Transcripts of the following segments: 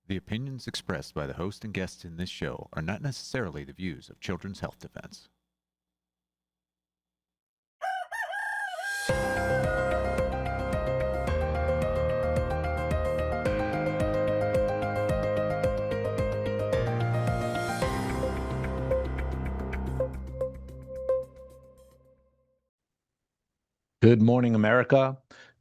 The opinions expressed by the host and guests in this show are not necessarily the views of Children's Health Defense. Good morning, America.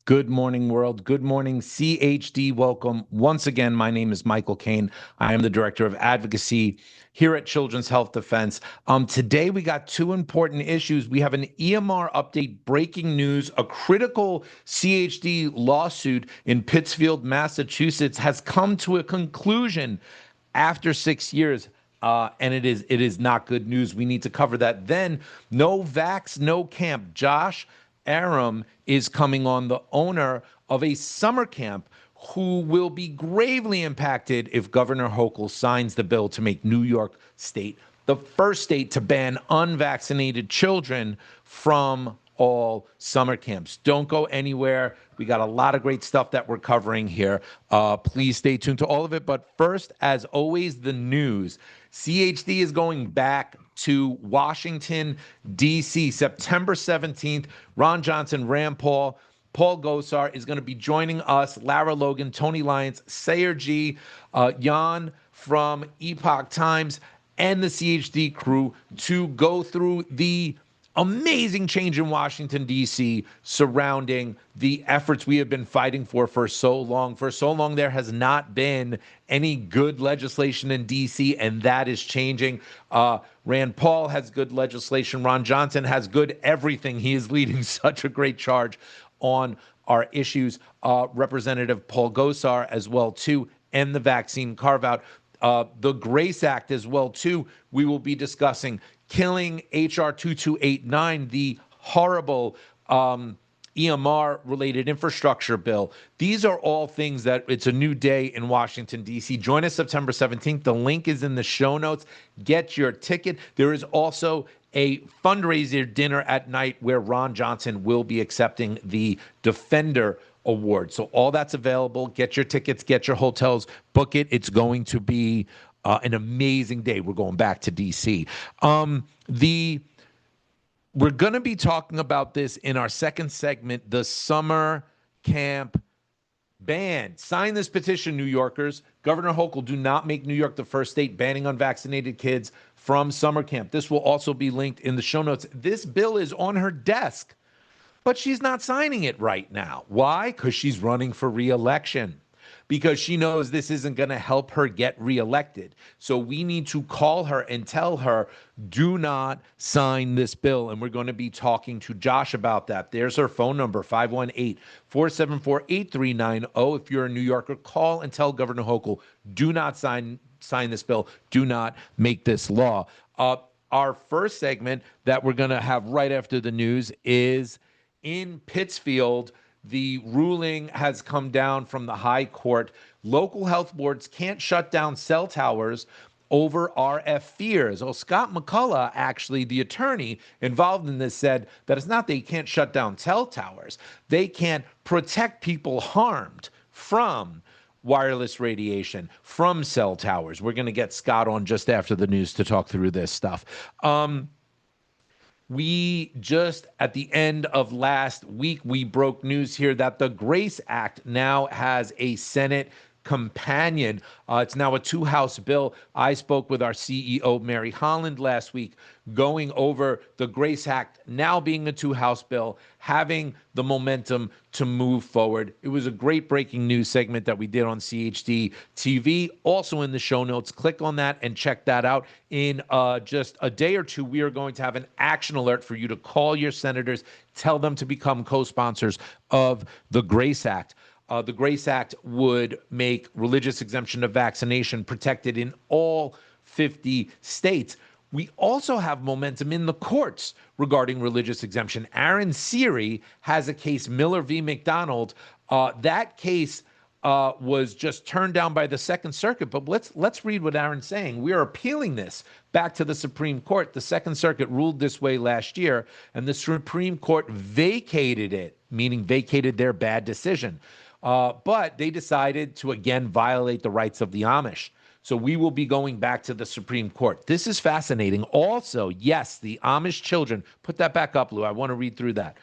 Good morning, world. Good morning, CHD. Welcome. Once again, my name is Michael Kane. I am the Director of Advocacy here at Children's Health Defense. Today, we got two important issues. We have an EMR update, breaking news. A critical CHD lawsuit in Pittsfield, Massachusetts has come to a conclusion after 6 years. And it is not good news. We need to cover that. Then, no vax, no camp. Josh Aarum is coming on, the owner of a summer camp, who will be gravely impacted if Governor Hochul signs the bill to make New York State the first state to ban unvaccinated children from all summer camps. Don't go anywhere. We got a lot of great stuff that we're covering here. Please stay tuned to all of it. But first, as always, the news. CHD is going back to Washington, D.C., September 17th. Ron Johnson, Rand Paul, Paul Gosar is going to be joining us, Lara Logan, Tony Lyons, Sayer G, Jan from Epoch Times, and the CHD crew to go through the amazing change in Washington, D.C. surrounding the efforts we have been fighting for so long. For so long, there has not been any good legislation in D.C., and that is changing. Rand Paul has good legislation. Ron Johnson has good everything. He is leading such a great charge on our issues. Representative Paul Gosar as well, too, and the vaccine carve-out. The GRACE Act as well, too, we will be discussing. Killing H.R. 2289, the horrible EMR-related infrastructure bill. These are all things that it's a new day in Washington, D.C. Join us September 17th. The link is in the show notes. Get your ticket. There is also a fundraiser dinner at night where Ron Johnson will be accepting the Defender Award. So all that's available. Get your tickets, get your hotels, book it. It's going to be an amazing day. We're going back to D.C. We're going to be talking about this in our second segment, the summer camp ban. Sign this petition, New Yorkers. Governor Hochul, do not make New York the first state banning unvaccinated kids from summer camp. This will also be linked in the show notes. This bill is on her desk, but she's not signing it right now. Why? Because she's running for re-election. Because she knows this isn't going to help her get reelected. So we need to call her and tell her, do not sign this bill. And we're going to be talking to Josh about that. There's her phone number, 518-474-8390. If you're a New Yorker, call and tell Governor Hochul, do not sign this bill. Do not make this law. Our first segment that we're going to have right after the news is in Pittsfield. The ruling has come down from the high court. Local health boards can't shut down cell towers over RF fears. Oh, Scott McCollough, actually, the attorney involved in this, said that it's not they can't shut down cell towers. They can't protect people harmed from wireless radiation, from cell towers. We're going to get Scott on just after the news to talk through this stuff. We just, at the end of last week, we broke news here that the GRACE Act now has a Senate companion. It's now a two-house bill. I spoke with our CEO, Mary Holland, last week, going over the GRACE Act now being a two-house bill, having the momentum to move forward. It was a great breaking news segment that we did on CHD TV. Also in the show notes, click on that and check that out. In just a day or two, we are going to have an action alert for you to call your senators, tell them to become co-sponsors of the GRACE Act. The GRACE Act would make religious exemption of vaccination protected in all 50 states. We also have momentum in the courts regarding religious exemption. Aaron Siri has a case, Miller v. McDonald. That case was just turned down by the Second Circuit. But let's read what Aaron's saying. We are appealing this back to the Supreme Court. The Second Circuit ruled this way last year, and the Supreme Court vacated it, meaning vacated their bad decision. But they decided to again violate the rights of the Amish. So we will be going back to the Supreme Court. This is fascinating. Also, yes, the Amish children, put that back up, Lou. I want to read through that.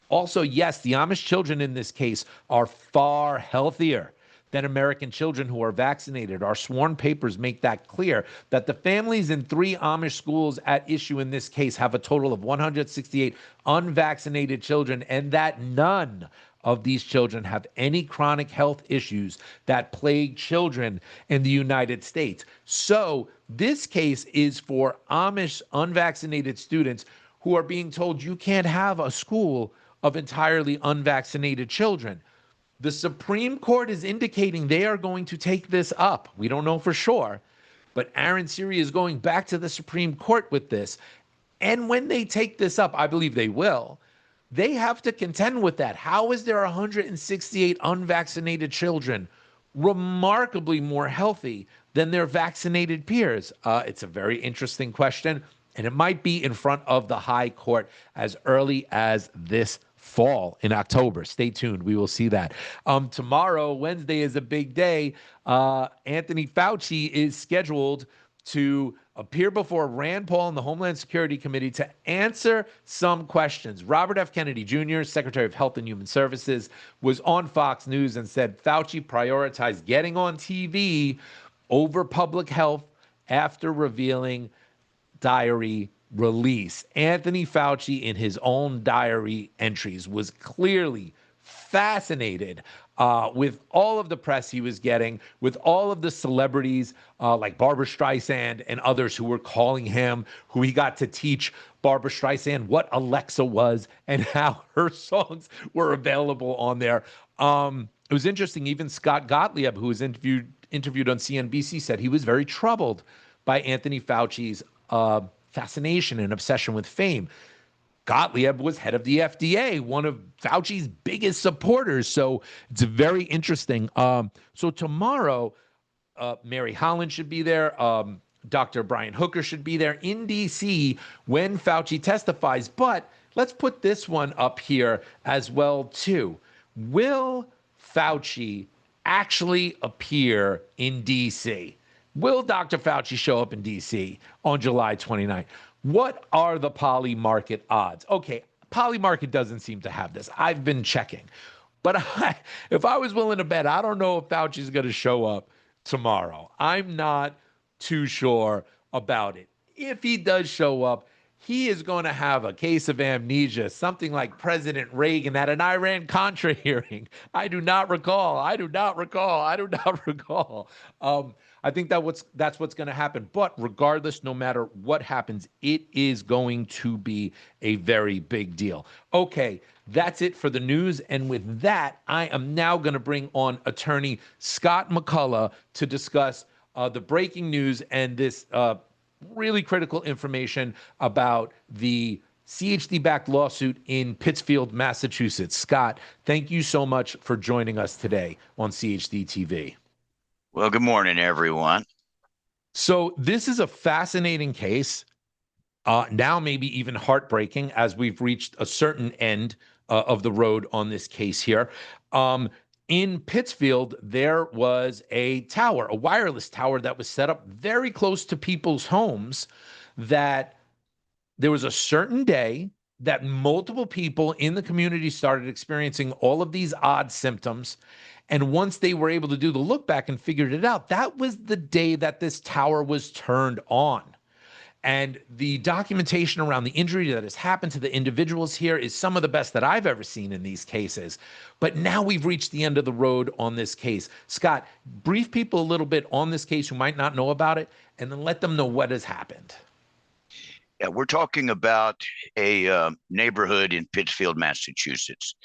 Also, yes, the Amish children in this case are far healthier than American children who are vaccinated. Our sworn papers make that clear, that the families in 3 Amish schools at issue in this case have a total of 168 unvaccinated children, and that none of these children have any chronic health issues that plague children in the United States. So this case is for Amish unvaccinated students who are being told you can't have a school of entirely unvaccinated children. The Supreme Court is indicating they are going to take this up. We don't know for sure, but Aaron Siri is going back to the Supreme Court with this. And when they take this up, I believe they will, they have to contend with that. How is there 168 unvaccinated children remarkably more healthy than their vaccinated peers? It's a very interesting question, and it might be in front of the High Court as early as this fall in October. Stay tuned. We will see that. Tomorrow, Wednesday, is a big day. Anthony Fauci is scheduled to appear before Rand Paul and the Homeland Security Committee to answer some questions. Robert F. Kennedy Jr., Secretary of Health and Human Services, was on Fox News and said Fauci prioritized getting on TV over public health after revealing diary release. Anthony Fauci, in his own diary entries, was clearly fascinated with all of the press he was getting, with all of the celebrities like Barbara Streisand and others who were calling him, who he got to teach Barbara Streisand what Alexa was and how her songs were available on there. It was interesting. Even Scott Gottlieb, who was interviewed on CNBC, said he was very troubled by Anthony Fauci's fascination and obsession with fame. Gottlieb was head of the FDA, one of Fauci's biggest supporters. So it's very interesting. So tomorrow, Mary Holland should be there. Dr. Brian Hooker should be there in D.C. when Fauci testifies. But let's put this one up here as well, too. Will Fauci actually appear in D.C.? Will Dr. Fauci show up in D.C. on July 29th? What are the poly market odds? Okay, poly market doesn't seem to have this. I've been checking. But if I was willing to bet, I don't know if Fauci's going to show up tomorrow. I'm not too sure about it. If he does show up, he is going to have a case of amnesia, something like President Reagan at an Iran-Contra hearing. I do not recall. I think that's what's going to happen. But regardless, no matter what happens, it is going to be a very big deal. Okay, that's it for the news. And with that, I am now going to bring on attorney Scott McCollough to discuss the breaking news and this really critical information about the CHD-backed lawsuit in Pittsfield, Massachusetts. Scott, thank you so much for joining us today on CHD TV. Well, good morning, everyone. So this is a fascinating case, now maybe even heartbreaking, as we've reached a certain end of the road on this case here. In Pittsfield, there was a tower, a wireless tower that was set up very close to people's homes, that there was a certain day that multiple people in the community started experiencing all of these odd symptoms. And once they were able to do the look back and figured it out, that was the day that this tower was turned on. And the documentation around the injury that has happened to the individuals here is some of the best that I've ever seen in these cases. But now we've reached the end of the road on this case. Scott, brief people a little bit on this case who might not know about it, and then let them know what has happened. Yeah, we're talking about a neighborhood in Pittsfield, Massachusetts.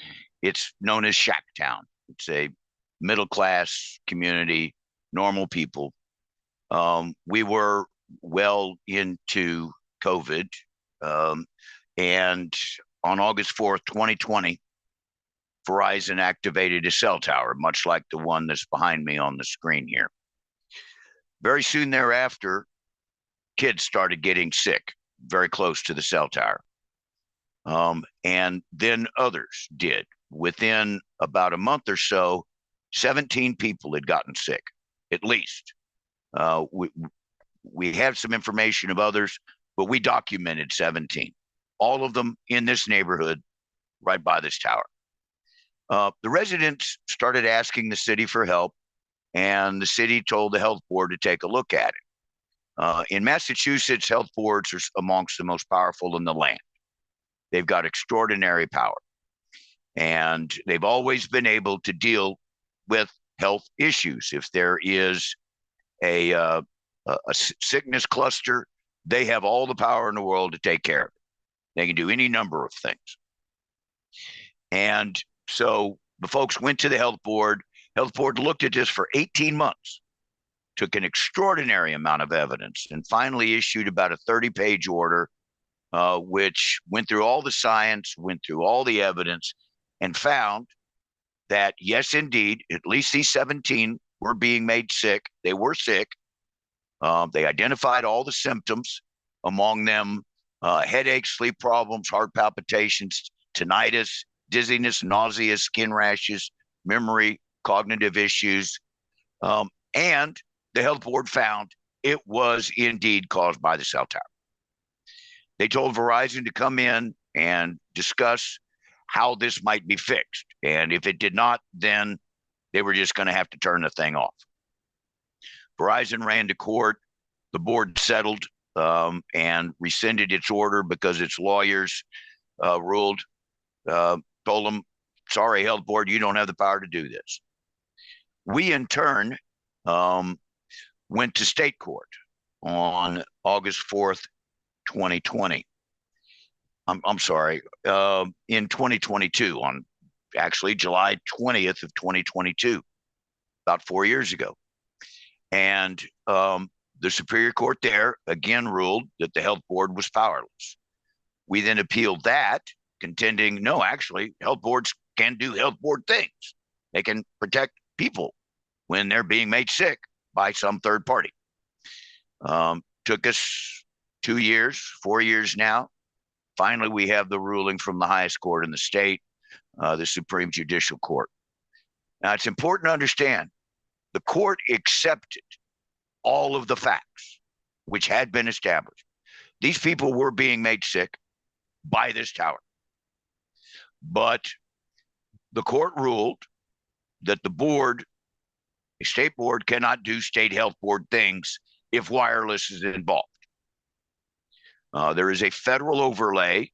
It's known as Shacktown. It's a middle-class community, normal people. We were well into COVID. And on August 4th, 2020, Verizon activated a cell tower, much like the one that's behind me on the screen here. Very soon thereafter, kids started getting sick very close to the cell tower. And then others did. Within about a month or so, 17 people had gotten sick, at least. We have some information of others, but we documented 17, all of them in this neighborhood right by this tower. The residents started asking the city for help, and the city told the health board to take a look at it. In Massachusetts, health boards are amongst the most powerful in the land. They've got extraordinary power, and they've always been able to deal with health issues. If there is a sickness cluster, they have all the power in the world to take care of it. They can do any number of things. And so the folks went to the health board. Health board looked at this for 18 months, took an extraordinary amount of evidence, and finally issued about a 30-page order, which went through all the science, went through all the evidence, and found that, yes, indeed, at least these 17 were being made sick. They were sick. They identified all the symptoms, among them headaches, sleep problems, heart palpitations, tinnitus, dizziness, nausea, skin rashes, memory, cognitive issues. And the health board found it was indeed caused by the cell tower. They told Verizon to come in and discuss how this might be fixed. And if it did not, then they were just going to have to turn the thing off. Verizon ran to court. The board settled and rescinded its order because its lawyers told them, sorry, health board, you don't have the power to do this. We, in turn, went to state court on August 4th, 2020. I'm sorry, in 2022, on actually July 20th of 2022, about 4 years ago. And the Superior Court there again ruled that the health board was powerless. We then appealed that, contending, no, actually, health boards can do health board things. They can protect people when they're being made sick by some third party. Took us 2 years, 4 years now. Finally, we have the ruling from the highest court in the state, the Supreme Judicial Court. Now, it's important to understand the court accepted all of the facts which had been established. These people were being made sick by this tower. But the court ruled that the board, a state board, cannot do state health board things if wireless is involved. There is a federal overlay.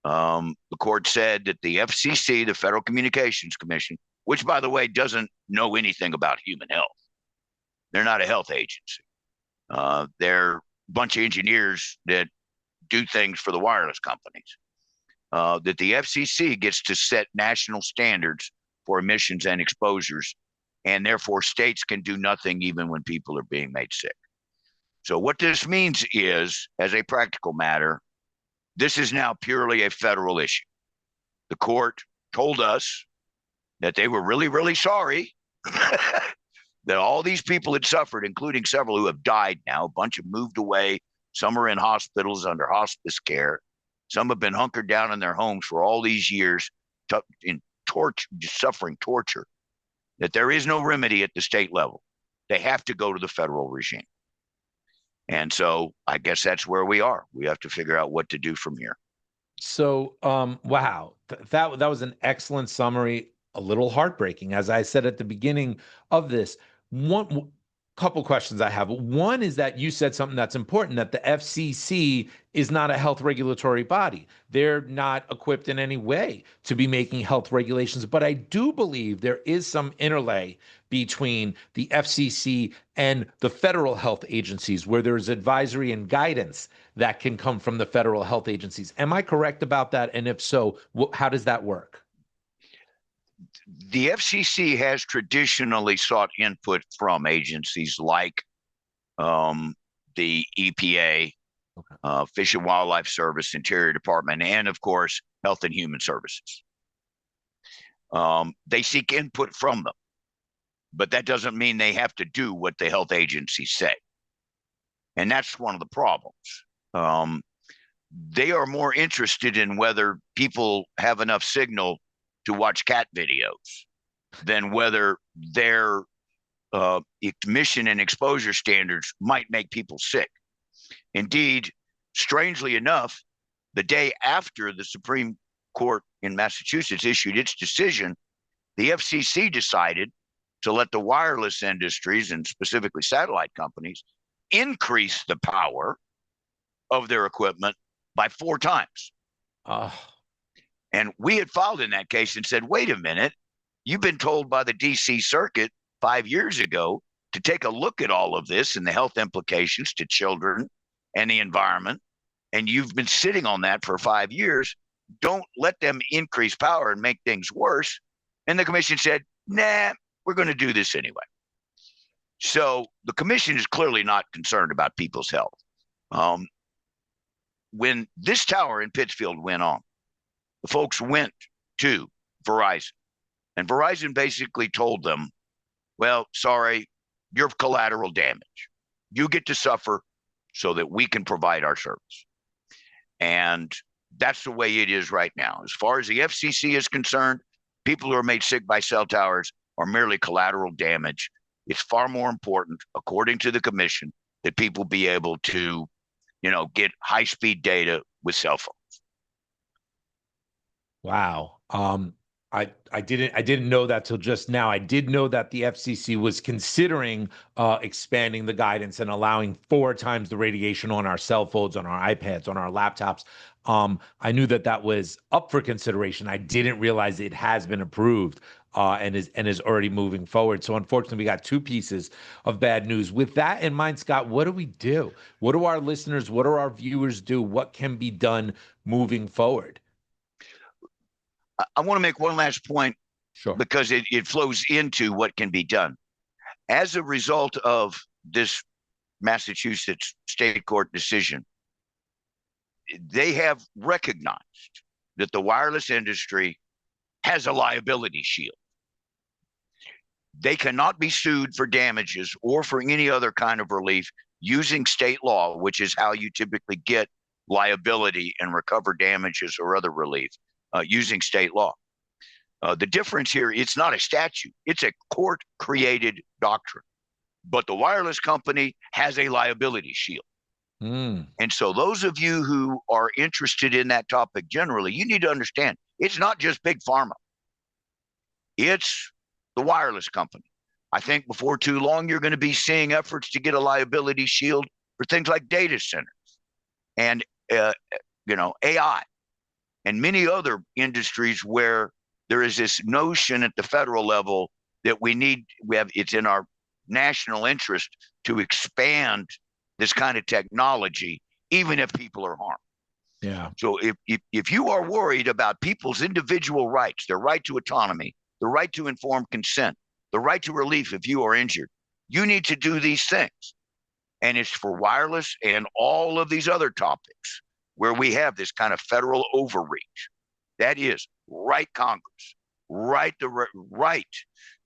The court said that the FCC, the Federal Communications Commission, which, by the way, doesn't know anything about human health. They're not a health agency. They're a bunch of engineers that do things for the wireless companies. That the FCC gets to set national standards for emissions and exposures, and therefore states can do nothing even when people are being made sick. So what this means is, as a practical matter, this is now purely a federal issue. The court told us that they were really, really sorry that all these people had suffered, including several who have died now. A bunch have moved away. Some are in hospitals under hospice care. Some have been hunkered down in their homes for all these years, in torture, suffering torture, that there is no remedy at the state level. They have to go to the federal regime. And so I guess that's where we are. We have to figure out what to do from here. So, wow, that was an excellent summary. A little heartbreaking, as I said at the beginning of this. One couple questions I have. One is that you said something that's important, that the FCC is not a health regulatory body. They're not equipped in any way to be making health regulations. But I do believe there is some interlay between the FCC and the federal health agencies, where there's advisory and guidance that can come from the federal health agencies. Am I correct about that? And if so, how does that work? The FCC has traditionally sought input from agencies like the EPA, Fish and Wildlife Service, Interior Department, and of course, Health and Human Services. They seek input from them, but that doesn't mean they have to do what the health agencies say. And that's one of the problems. They are more interested in whether people have enough signal to watch cat videos than whether their emission and exposure standards might make people sick. Indeed, strangely enough, the day after the Supreme Court in Massachusetts issued its decision, the FCC decided to let the wireless industries, and specifically satellite companies, increase the power of their equipment by 4 times. And we had filed in that case and said, wait a minute, you've been told by the DC Circuit 5 years ago to take a look at all of this and the health implications to children and the environment, and you've been sitting on that for 5 years. Don't let them increase power and make things worse. And the commission said, nah, we're going to do this anyway. So the commission is clearly not concerned about people's health. When this tower in Pittsfield went on, the folks went to Verizon, and Verizon basically told them, well, sorry, you're collateral damage. You get to suffer so that we can provide our service. And that's the way it is right now. As far as the FCC is concerned, people who are made sick by cell towers are merely collateral damage. It's far more important, according to the commission, that people be able to, get high-speed data with cell phones. Wow. I didn't know that till just now. I did know that the FCC was considering expanding the guidance and allowing 4 times the radiation on our cell phones, on our iPads, on our laptops. I knew that was up for consideration. I didn't realize it has been approved and is already moving forward. So unfortunately, we got 2 pieces of bad news. With that in mind, Scott, what do we do? What do our listeners, what do our viewers do? What can be done moving forward? I want to make one last point, sure, because it flows into what can be done. As a result of this Massachusetts state court decision, they have recognized that the wireless industry has a liability shield. They cannot be sued for damages or for any other kind of relief using state law, which is how you typically get liability and recover damages or other relief. Using state law. The difference here, it's not a statute. It's a court-created doctrine. But the wireless company has a liability shield. And so those of you who are interested in that topic generally, you need to understand, it's not just big pharma. It's the wireless company. I think before too long, you're going to be seeing efforts to get a liability shield for things like data centers and, AI. And many other industries where there is this notion at the federal level that it's in our national interest to expand this kind of technology, even if people are harmed. Yeah. So if you are worried about people's individual rights, their right to autonomy, the right to informed consent, the right to relief if you are injured, you need to do these things. And it's for wireless and all of these other topics where we have this kind of federal overreach. That is, right Congress, right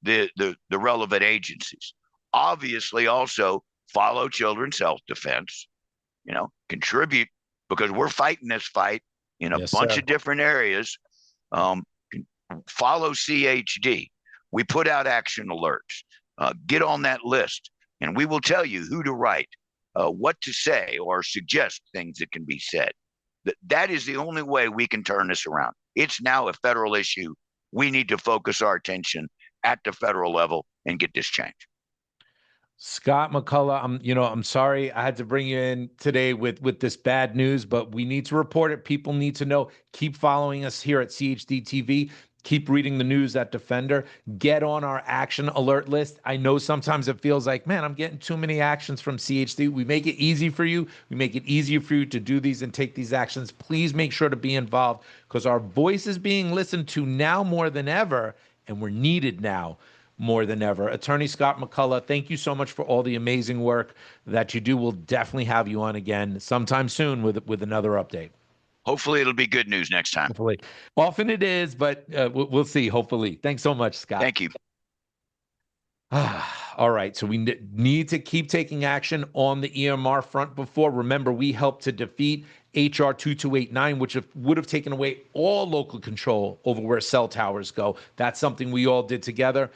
the relevant agencies. Obviously, also follow Children's Health Defense. Contribute, because we're fighting this fight in a bunch of different areas. Follow CHD. We put out action alerts. Get on that list, and we will tell you who to write, what to say, or suggest things that can be said. That is the only way we can turn this around. It's now a federal issue. We need to focus our attention at the federal level and get this changed. Scott McCollough, I'm sorry I had to bring you in today with this bad news, but we need to report it. People need to know. Keep following us here at CHD TV. Keep reading the news at Defender. Get on our action alert list. I know sometimes it feels like, man, I'm getting too many actions from CHD. We make it easy for you. We make it easier for you to do these and take these actions. Please make sure to be involved, because our voice is being listened to now more than ever, and we're needed now more than ever. Attorney Scott McCollough, thank you so much for all the amazing work that you do. We'll definitely have you on again sometime soon with another update. Hopefully it'll be good news next time. Hopefully. Often it is, but we'll see, hopefully. Thanks so much, Scott. Thank you. All right, so we need to keep taking action on the EMR front before. Remember, we helped to defeat HR 2289, which would have taken away all local control over where cell towers go. That's something we all did together.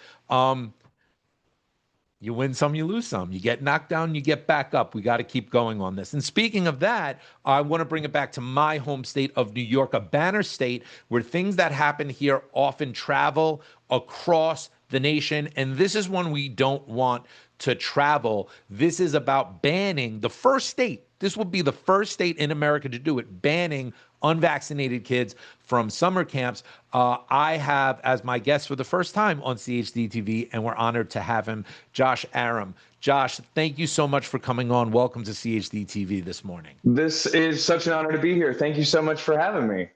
You win some, you lose some. You get knocked down, you get back up. We got to keep going on this. And speaking of that, I want to bring it back to my home state of New York, a banner state where things that happen here often travel across the nation. And this is one we don't want to travel. This is about banning the first state. This will be the first state in America to do it, banning unvaccinated kids from summer camps. I have as my guest for the first time on CHD TV, and we're honored to have him, Josh Aarum. Josh, thank you so much for coming on. Welcome to CHD TV this morning. This is such an honor to be here. Thank you so much for having me.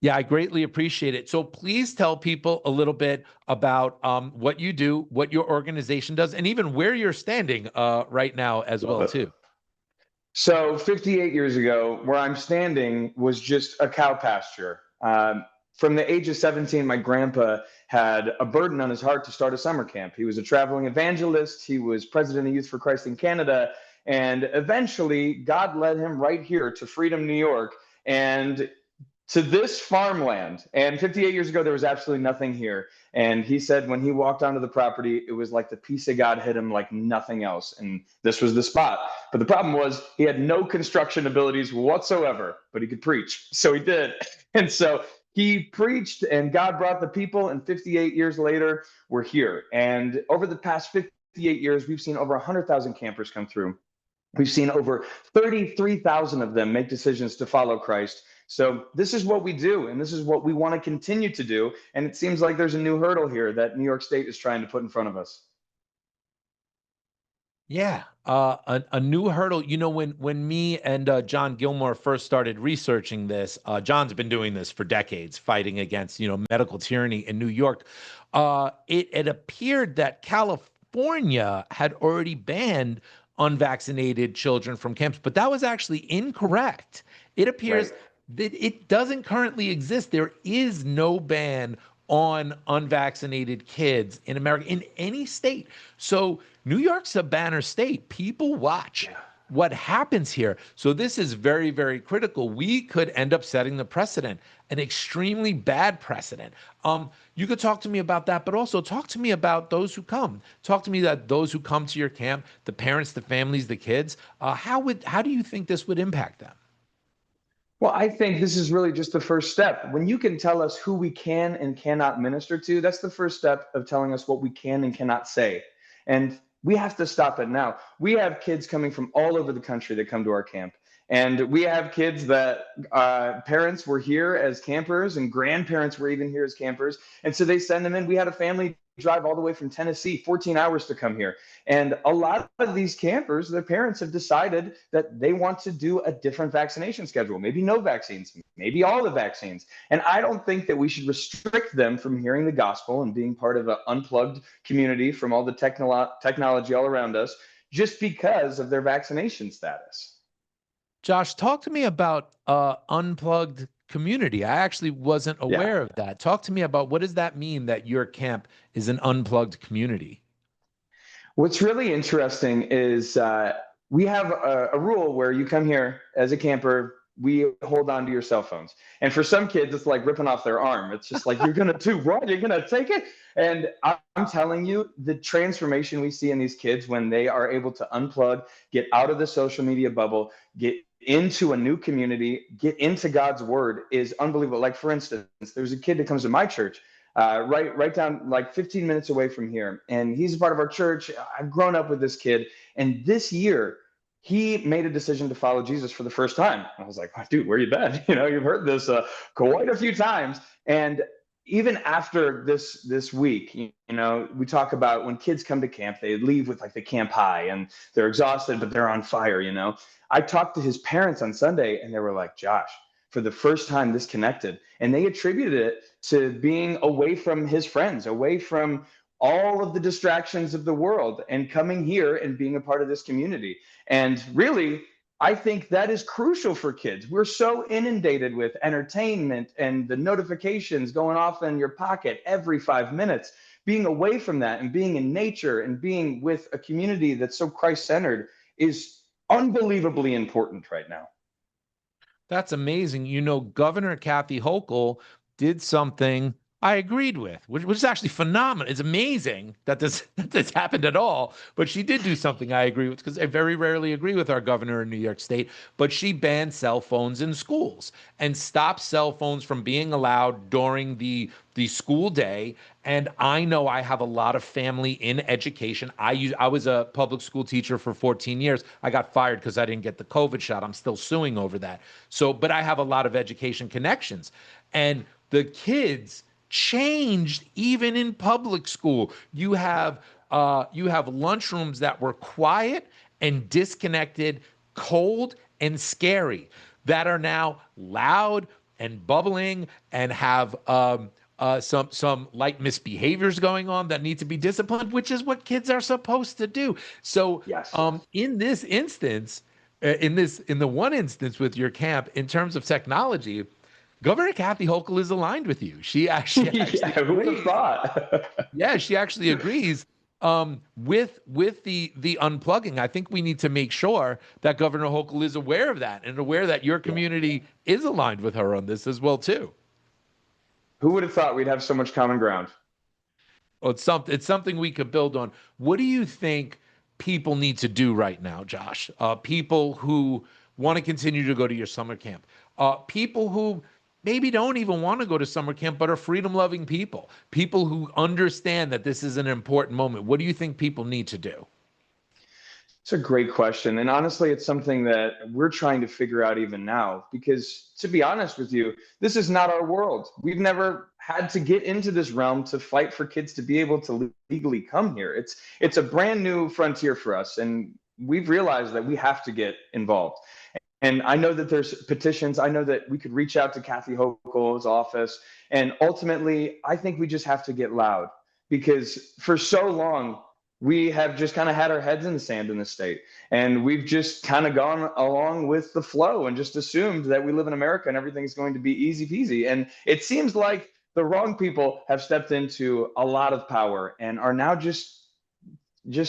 Yeah, I greatly appreciate it. So please tell people a little bit about what you do, what your organization does, and even where you're standing right now as well, too. So 58 years ago, where I'm standing was just a cow pasture. From the age of 17, my grandpa had a burden on his heart to start a summer camp. He was a traveling evangelist. He was president of Youth for Christ in Canada. And eventually, God led him right here to Freedom, New York, and to this farmland. And 58 years ago, there was absolutely nothing here. And he said when he walked onto the property, it was like the peace of God hit him like nothing else. And this was the spot. But the problem was he had no construction abilities whatsoever, but he could preach. So he did. And so he preached, and God brought the people. And 58 years later, we're here. And over the past 58 years, we've seen over 100,000 campers come through. We've seen over 33,000 of them make decisions to follow Christ. So this is what we do, and this is what we want to continue to do. And it seems like there's a new hurdle here that New York State is trying to put in front of us. Yeah, a new hurdle. You know, when me and John Gilmore first started researching this, John's been doing this for decades, fighting against, medical tyranny in New York. It appeared that California had already banned unvaccinated children from camps, but that was actually incorrect. It appears that it doesn't currently exist. There is no ban on unvaccinated kids in America, in any state. So New York's a banner state. People watch what happens here. So this is very, very critical. We could end up setting the precedent, an extremely bad precedent. You could talk to me about that, but also talk to me about those who come. Talk to me about those who come to your camp, the parents, the families, the kids. How do you think this would impact them? Well, I think this is really just the first step. When you can tell us who we can and cannot minister to, that's the first step of telling us what we can and cannot say. And we have to stop it now. We have kids coming from all over the country that come to our camp. And we have kids that parents were here as campers and grandparents were even here as campers. And so they send them in. We had a family drive all the way from Tennessee, 14 hours to come here. And a lot of these campers, their parents have decided that they want to do a different vaccination schedule, maybe no vaccines, maybe all the vaccines. And I don't think that we should restrict them from hearing the gospel and being part of an unplugged community from all the technology all around us just because of their vaccination status. Josh, talk to me about Unplugged Community. I actually wasn't aware of that. Talk to me about what does that mean that your camp is an unplugged community? What's really interesting is we have a rule where you come here as a camper, we hold on to your cell phones. And for some kids, it's like ripping off their arm. It's just like, you're going to do what? You're going to take it? And I'm telling you, the transformation we see in these kids when they are able to unplug, get out of the social media bubble, get into a new community, get into God's word is unbelievable. Like, for instance, there's a kid that comes to my church right down like 15 minutes away from here. And he's a part of our church. I've grown up with this kid. And this year, he made a decision to follow Jesus for the first time. I was like, oh, dude, where you been? You've heard this quite a few times. And even after this week, we talk about when kids come to camp, they leave with like the camp high and they're exhausted, but they're on fire, I talked to his parents on Sunday and they were like, Josh, for the first time this connected. And they attributed it to being away from his friends, away from all of the distractions of the world and coming here and being a part of this community. And really, I think that is crucial for kids. We're so inundated with entertainment and the notifications going off in your pocket every 5 minutes being away from that and being in nature and being with a community that's so Christ-centered is unbelievably important right now. That's amazing. You know, Governor Kathy Hochul did something I agreed with, which is actually phenomenal. It's amazing that this happened at all, but she did do something I agree with, because I very rarely agree with our governor in New York State. But she banned cell phones in schools and stopped cell phones from being allowed during the school day. And I know I have a lot of family in education. I was a public school teacher for 14 years. I got fired because I didn't get the COVID shot. I'm still suing over that. So, but I have a lot of education connections, and the kids changed even in public school. You have lunchrooms that were quiet and disconnected, cold and scary, that are now loud and bubbling and have some light misbehaviors going on that need to be disciplined, which is what kids are supposed to do. So Yes. In this instance, in the one instance with your camp, in terms of technology, Governor Kathy Hochul is aligned with you. She actually Yeah, who would have thought? yeah, she actually agrees with the unplugging. I think we need to make sure that Governor Hochul is aware of that and aware that your community is aligned with her on this as well too. Who would have thought we'd have so much common ground? Well, it's something we could build on. What do you think people need to do right now, Josh? People who want to continue to go to your summer camp, people who maybe don't even want to go to summer camp, but are freedom-loving people who understand that this is an important moment. What do you think people need to do? It's a great question. And honestly, it's something that we're trying to figure out even now, because to be honest with you, this is not our world. We've never had to get into this realm to fight for kids to be able to legally come here. It's a brand new frontier for us. And we've realized that we have to get involved. And I know that there's petitions. I know that we could reach out to Kathy Hochul's office. And ultimately, I think we just have to get loud, because for so long, we have just kind of had our heads in the sand in the state. And we've just kind of gone along with the flow and just assumed that we live in America and everything's going to be easy peasy. And it seems like the wrong people have stepped into a lot of power and are now just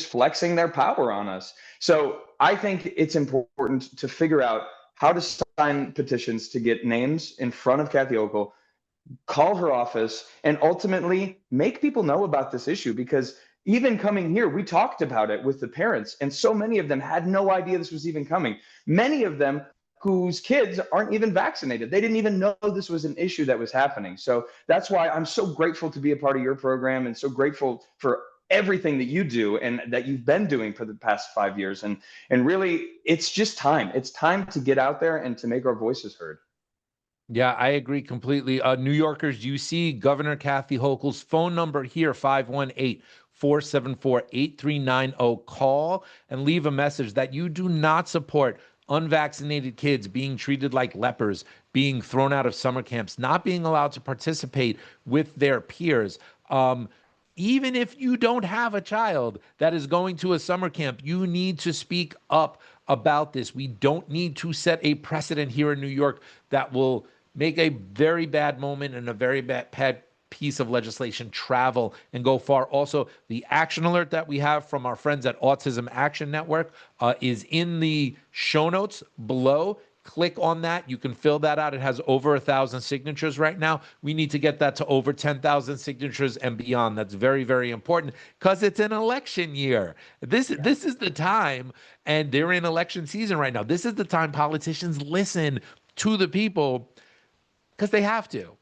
flexing their power on us. So I think it's important to figure out how to sign petitions to get names in front of Kathy Hochul, call her office, and ultimately make people know about this issue. Because even coming here, we talked about it with the parents, and so many of them had no idea this was even coming. Many of them whose kids aren't even vaccinated. They didn't even know this was an issue that was happening. So that's why I'm so grateful to be a part of your program, and so grateful for everything that you do and that you've been doing for the past 5 years. And really, it's just time. It's time to get out there and to make our voices heard. Yeah, I agree completely. New Yorkers, you see Governor Kathy Hochul's phone number here, 518-474-8390. Call and leave a message that you do not support unvaccinated kids being treated like lepers, being thrown out of summer camps, not being allowed to participate with their peers. Even if you don't have a child that is going to a summer camp, you need to speak up about this. We don't need to set a precedent here in New York that will make a very bad moment and a very bad piece of legislation travel and go far. Also, the action alert that we have from our friends at Autism Action Network is in the show notes below. Click on that. You can fill that out. It has over 1,000 signatures right now. We need to get that to over 10,000 signatures and beyond. That's very, very important, because it's an election year. This is the time, and they're in election season right now. This is the time politicians listen to the people, because they have to.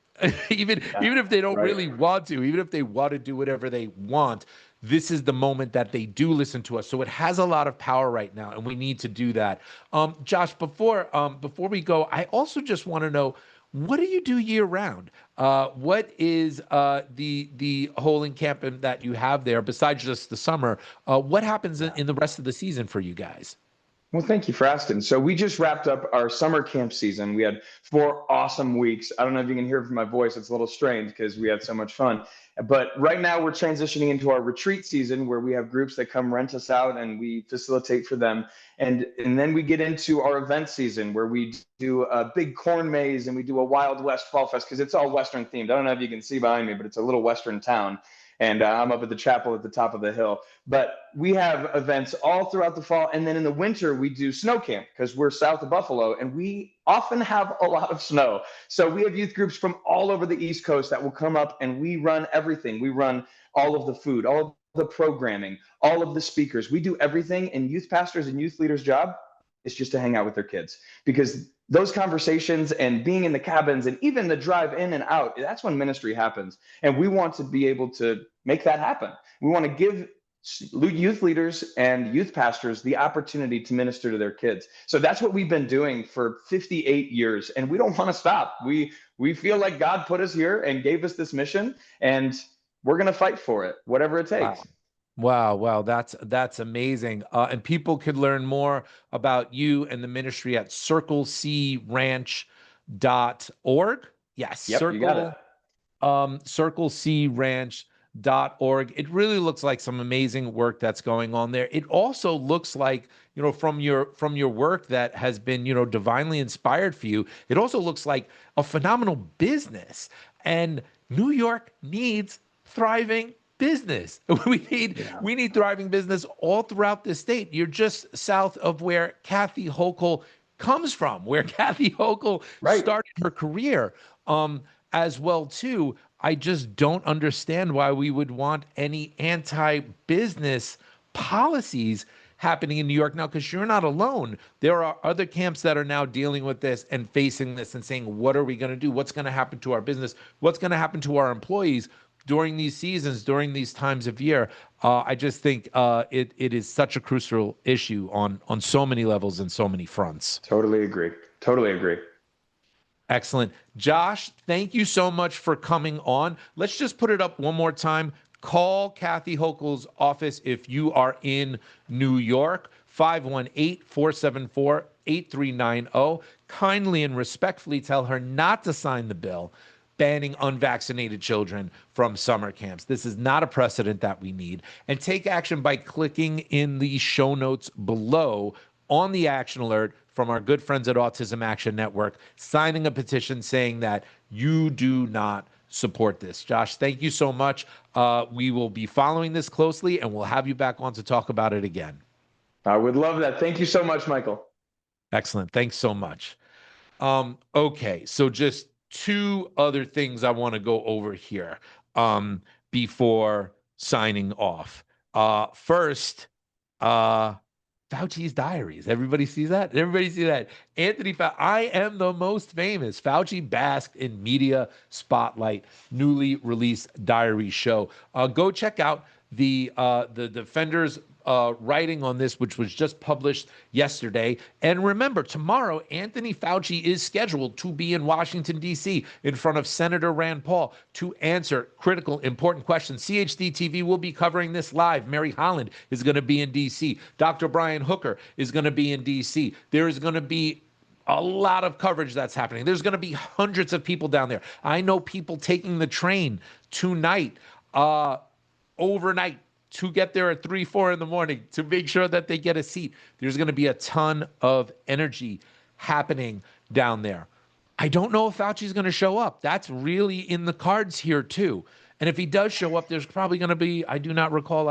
even if they don't really want to, even if they want to do whatever they want, this is the moment that they do listen to us. So it has a lot of power right now, and we need to do that. Josh, before we go, I also just want to know, what do you do year round? What is the whole encampment that you have there besides just the summer? What happens in the rest of the season for you guys? Well, thank you for asking. So we just wrapped up our summer camp season. We had 4 awesome weeks. I don't know if you can hear from my voice. It's a little strange because we had so much fun. But right now we're transitioning into our retreat season, where we have groups that come rent us out and we facilitate for them. And then we get into our event season, where we do a big corn maze and we do a Wild West Fall Fest, because it's all Western themed. I don't know if you can see behind me, but it's a little Western town. and I'm up at the chapel at the top of the hill. But we have events all throughout the fall, and then in the winter we do snow camp because we're south of Buffalo, and we often have a lot of snow. So we have youth groups from all over the East Coast that will come up, and we run everything. We run all of the food, all of the programming, all of the speakers. We do everything, and youth pastors and youth leaders' job is just to hang out with their kids, because those conversations and being in the cabins and even the drive in and out, that's when ministry happens. And we want to be able to make that happen. We want to give youth leaders and youth pastors the opportunity to minister to their kids. So that's what we've been doing for 58 years, and we don't want to stop. We feel like God put us here and gave us this mission, and we're going to fight for it, whatever it takes. Wow. That's amazing. And people could learn more about you and the ministry at circlecranch.org. Yes. Yep, you got it. Circlecranch.org. It really looks like some amazing work that's going on there. It also looks like, from your work that has been, divinely inspired for you, it also looks like a phenomenal business. And New York needs thriving business. We need thriving business all throughout the state. You're just south of where Kathy Hochul comes from, where Kathy Hochul started her career, as well too. I just don't understand why we would want any anti-business policies happening in New York now, because you're not alone. There are other camps that are now dealing with this and facing this and saying, what are we going to do? What's going to happen to our business? What's going to happen to our employees during these seasons, during these times of year? I just think it is such a crucial issue on so many levels and so many fronts. Totally agree. Excellent. Josh, thank you so much for coming on. Let's just put it up one more time. Call Kathy Hochul's office if you are in New York, 518-474-8390. Kindly and respectfully tell her not to sign the bill banning unvaccinated children from summer camps. This is not a precedent that we need. And take action by clicking in the show notes below on the action alert from our good friends at Autism Action Network, signing a petition saying that you do not support this. Josh, thank you so much. We will be following this closely, and we'll have you back on to talk about it again. I would love that. Thank you so much, Michael. Excellent. Thanks so much. Okay, so just two other things I want to go over here before signing off. First, Fauci's diaries. Everybody sees that? Anthony Fauci, I am the most famous. Fauci basked in media spotlight, newly released diary show. Go check out the Defender's writing on this, which was just published yesterday. And remember, tomorrow, Anthony Fauci is scheduled to be in Washington, D.C. in front of Senator Rand Paul to answer critical, important questions. CHD TV will be covering this live. Mary Holland is going to be in D.C. Dr. Brian Hooker is going to be in D.C. There is going to be a lot of coverage that's happening. There's going to be hundreds of people down there. I know people taking the train tonight, overnight, to get there at 3, 4 in the morning to make sure that they get a seat. There's going to be a ton of energy happening down there. I don't know if Fauci's going to show up. That's really in the cards here too. And if he does show up, there's probably going to be, I do not recall.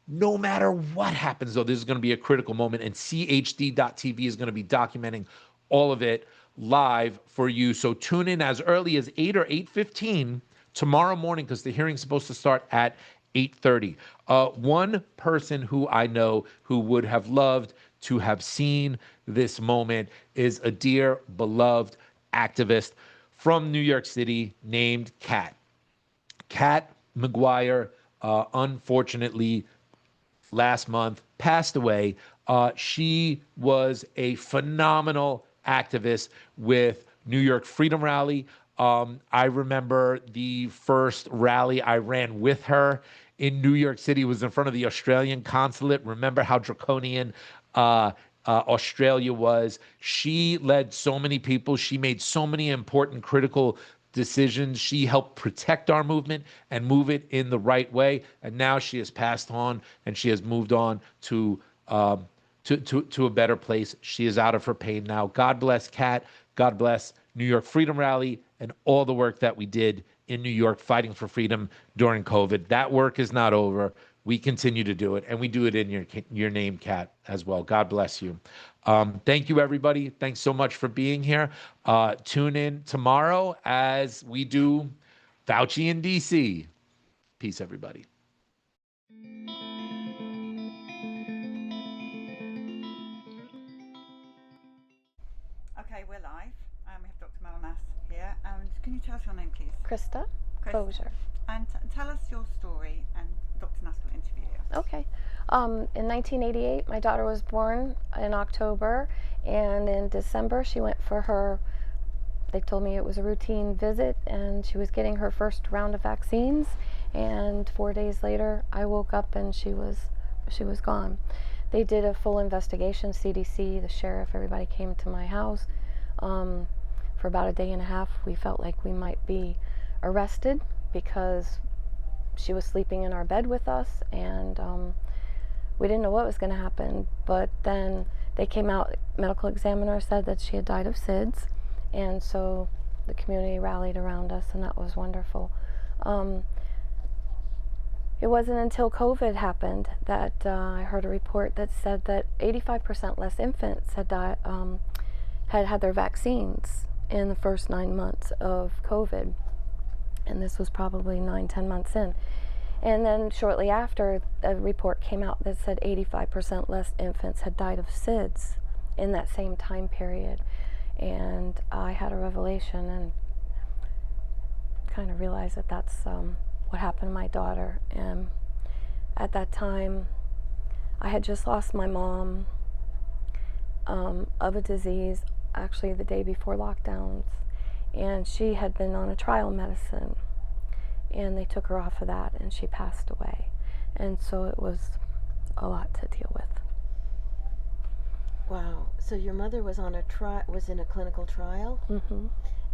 No matter what happens, though, this is going to be a critical moment, and CHD.TV is going to be documenting all of it live for you. So tune in as early as 8 or 8:15 tomorrow morning, because the hearing's supposed to start at 8:30. One person who I know who would have loved to have seen this moment is a dear, beloved activist from New York City named Kat. Kat McGuire, unfortunately, last month passed away. She was a phenomenal activist with New York Freedom Rally. I remember the first rally I ran with her in New York City was in front of the Australian consulate. Remember how draconian Australia was. She led so many people. She made so many important, critical decisions. She helped protect our movement and move it in the right way. And now she has passed on, and she has moved on to a better place. She is out of her pain now. God bless Kat. God bless New York Freedom Rally and all the work that we did in New York fighting for freedom during COVID. That work is not over. We continue to do it, and we do it in your name, Kat, as well. God bless you. Thank you, everybody. Thanks so much for being here. Tune in tomorrow as we do Fauci in DC. Peace, everybody. Okay, we're live. We have Dr. Melnass here. Can you tell us your name, please? Krista Bosier. And tell us your story, and Dr. Nass will interview you. Okay. In 1988, my daughter was born in October, and in December she went for her, they told me it was a routine visit, and she was getting her first round of vaccines, and 4 days later I woke up and she was gone. They did a full investigation, CDC, the sheriff, everybody came to my house. For about a day and a half, we felt like we might be arrested because she was sleeping in our bed with us, and we didn't know what was going to happen. But then they came out, medical examiner said that she had died of SIDS, and so the community rallied around us, and that was wonderful. It wasn't until COVID happened that I heard a report that said that 85% less infants had had their vaccines in the first 9 months of COVID. And this was probably 9-10 months in. And then shortly after, a report came out that said 85% less infants had died of SIDS in that same time period. And I had a revelation and kind of realized that that's what happened to my daughter. And at that time, I had just lost my mom of a disease, actually the day before lockdowns. And she had been on a trial medicine, and they took her off of that, and she passed away. And so it was a lot to deal with. Wow. So your mother was on was in a clinical trial? Mm-hmm.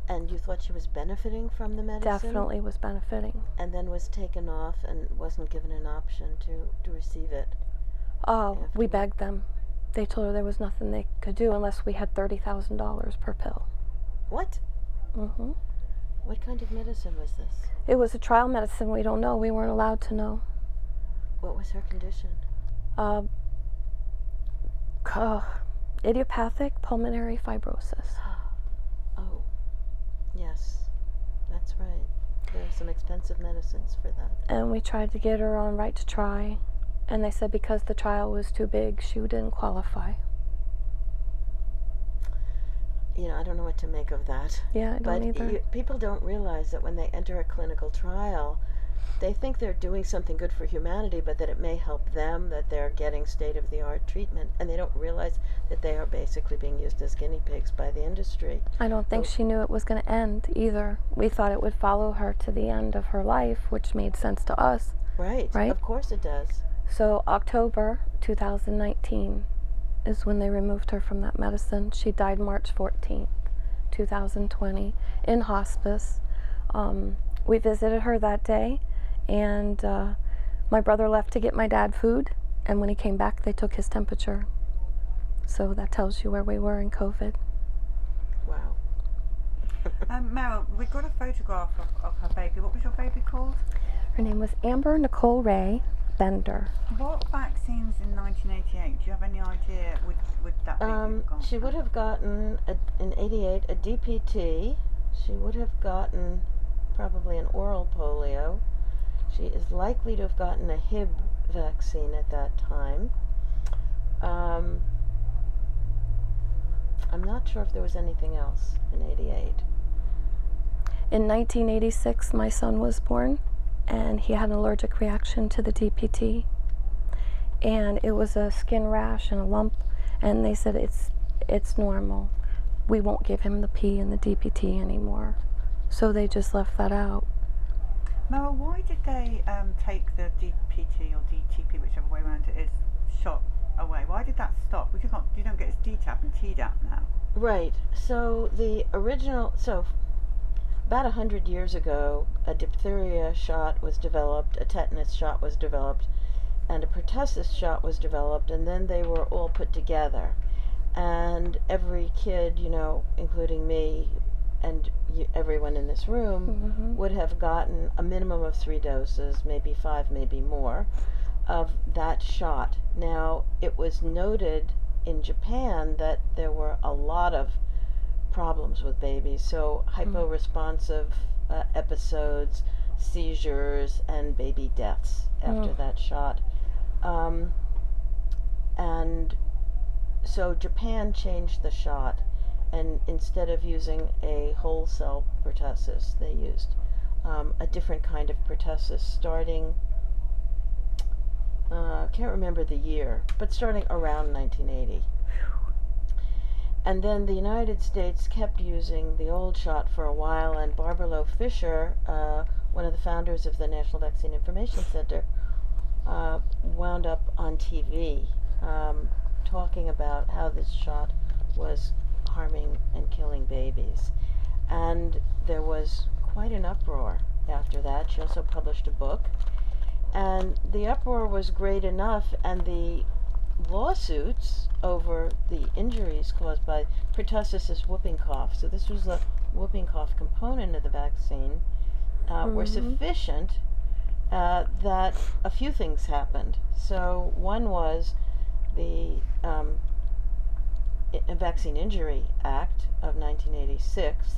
And you thought she was benefiting from the medicine? Definitely was benefiting. And then was taken off and wasn't given an option to receive it? Oh, we begged them. They told her there was nothing they could do unless we had $30,000 per pill. What? Mm-hmm. What kind of medicine was this? It was a trial medicine. We don't know. We weren't allowed to know. What was her condition? Idiopathic pulmonary fibrosis. Oh, yes, that's right. There are some expensive medicines for that. And we tried to get her on Right to Try, and they said because the trial was too big, she didn't qualify. You know, I don't know what to make of that. Yeah, I don't either. People don't realize that when they enter a clinical trial, they think they're doing something good for humanity, but that it may help them, that they're getting state-of-the-art treatment, and they don't realize that they are basically being used as guinea pigs by the industry. I don't think she knew it was going to end either. We thought it would follow her to the end of her life, which made sense to us. Right. Of course it does. So October 2019 is when they removed her from that medicine. She died March 14th, 2020, in hospice. We visited her that day, and my brother left to get my dad food, and when he came back, they took his temperature. So that tells you where we were in COVID. Wow. Meryl, we got a photograph of her baby. What was your baby called? Her name was Amber Nicole Ray Bender. What vaccines in 1988? Do you have any idea would that baby have gone? She would have gotten, in 88, a DPT. She would have gotten probably an oral polio. She is likely to have gotten a Hib vaccine at that time. I'm not sure if there was anything else in 88. In 1986, my son was born, and he had an allergic reaction to the DPT. And it was a skin rash and a lump, and they said it's normal. We won't give him the P and the DPT anymore. So they just left that out. Meryl, why did they take the DPT or DTP, whichever way around it is, shot away? Why did that stop? Because you don't get his DTaP and Tdap now. Right. So the original, about 100 years ago, a diphtheria shot was developed, a tetanus shot was developed, and a pertussis shot was developed, and then they were all put together. And every kid, including me, and everyone in this room would have gotten a minimum of 3 doses, maybe 5, maybe more, of that shot. Now, it was noted in Japan that there were a lot of problems with babies, so hypo-responsive episodes, seizures, and baby deaths after that shot. And so Japan changed the shot, and instead of using a whole cell pertussis, they used a different kind of pertussis starting, I can't remember the year, but starting around 1980. And then the United States kept using the old shot for a while, and Barbara Loe Fisher, one of the founders of the National Vaccine Information Center, wound up on TV talking about how this shot was harming and killing babies. And there was quite an uproar after that. She also published a book. And the uproar was great enough, and the lawsuits over the injuries caused by pertussis is whooping cough, so this was the whooping cough component of the vaccine, were sufficient that a few things happened. So one was the Vaccine Injury Act of 1986,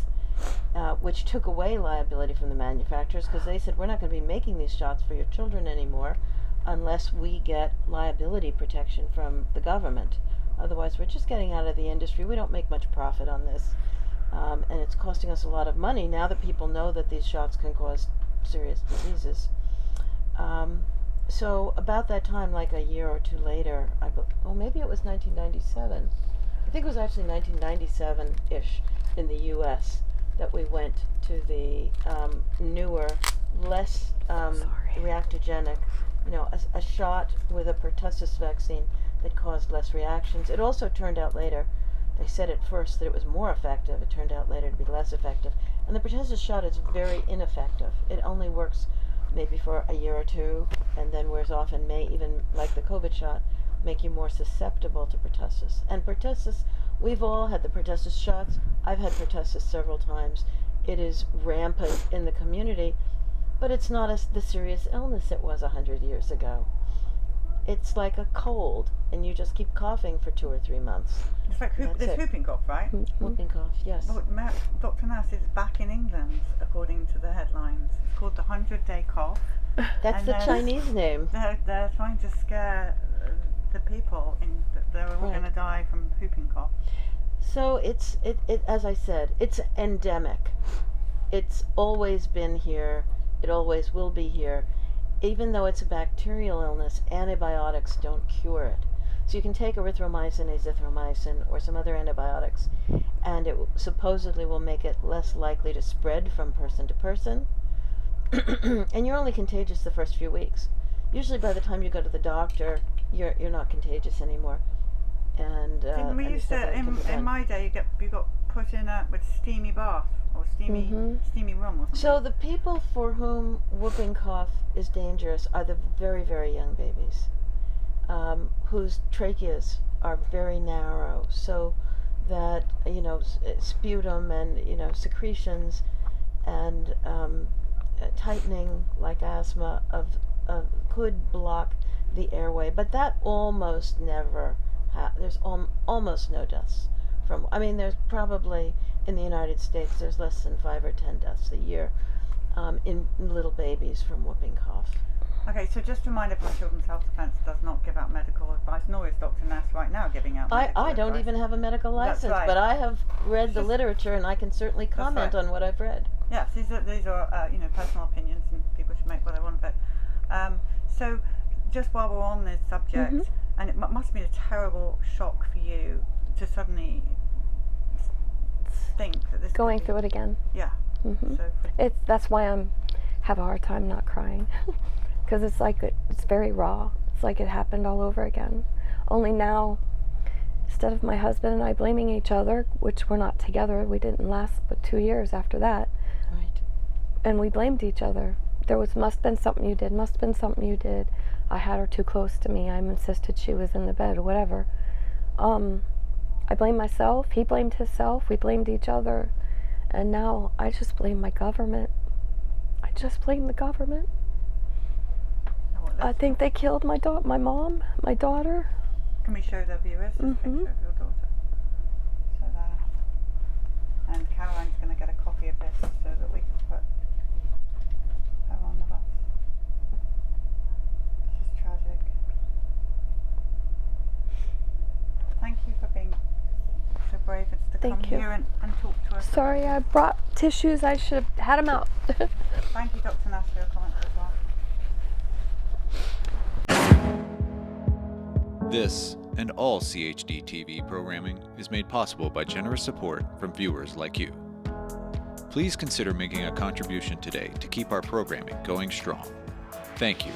which took away liability from the manufacturers, because they said, we're not going to be making these shots for your children anymore unless we get liability protection from the government. Otherwise, we're just getting out of the industry. We don't make much profit on this. And it's costing us a lot of money now that people know that these shots can cause serious diseases. So about that time, like a year or two later, maybe it was 1997. I think it was actually 1997-ish in the U.S. that we went to the newer, less reactogenic, a shot with a pertussis vaccine that caused less reactions. It also turned out later, they said at first that it was more effective. It turned out later to be less effective. And the pertussis shot is very ineffective. It only works maybe for a year or two, and then wears off, and may even, like the COVID shot, make you more susceptible to pertussis. And pertussis, we've all had the pertussis shots. I've had pertussis several times. It is rampant in the community, but it's not the serious illness it was 100 years ago. It's like a cold, and you just keep coughing for 2 or 3 months. It's like whooping cough, right? Whooping cough, yes. Oh, Dr. Nass is back in England, according to the headlines. It's called the 100-day cough. That's the Chinese name. They're trying to scare the people they're all going to die from whooping cough. So it's as I said, it's endemic. It's always been here. It always will be here. Even though it's a bacterial illness, antibiotics don't cure it. So you can take erythromycin, azithromycin, or some other antibiotics, and it supposedly will make it less likely to spread from person to person. And you're only contagious the first few weeks. Usually by the time you go to the doctor, you're not contagious anymore. And we used to, in my day, you got put in with steamy bath or steamy room or something. So the people for whom whooping cough is dangerous are the very, very young babies, whose tracheas are very narrow, so that sputum and secretions and tightening, like asthma, could block the airway. But that almost never. There's almost no deaths from. There's probably in the United States there's less than 5 or 10 deaths a year in little babies from whooping cough. Okay, so just to remind everyone, Children's Health Defence does not give out medical advice, nor is Dr. Nass right now giving out medical advice. I don't even have a medical license, right. But I have read the literature, and I can certainly comment on what I've read. Yes, these are personal opinions, and people should make what they want of it. So just while we're on this subject, and it must have been a terrible shock for you to suddenly think that this going through it again. Yeah. So that's why have a hard time not crying, because it's like it's very raw. It's like it happened all over again. Only now, instead of my husband and I blaming each other, which we're not together, we didn't last but 2 years after that. Right. And we blamed each other. Must have been something you did. I had her too close to me. I insisted she was in the bed or whatever. I blamed myself. He blamed himself. We blamed each other. And now I just blame my government. I just blame the government. I think they killed my mom, my daughter. Can we show the viewers this picture of your daughter? So there. And Caroline's going to get a copy of this so that we can put her on the bus. This is tragic. Thank you for being so brave as to Thank come you. here and talk to us. Sorry, I brought tissues. I should have had them out. Thank you, Dr. Nash, for your comments as well. This and all CHD TV programming is made possible by generous support from viewers like you. Please consider making a contribution today to keep our programming going strong. Thank you.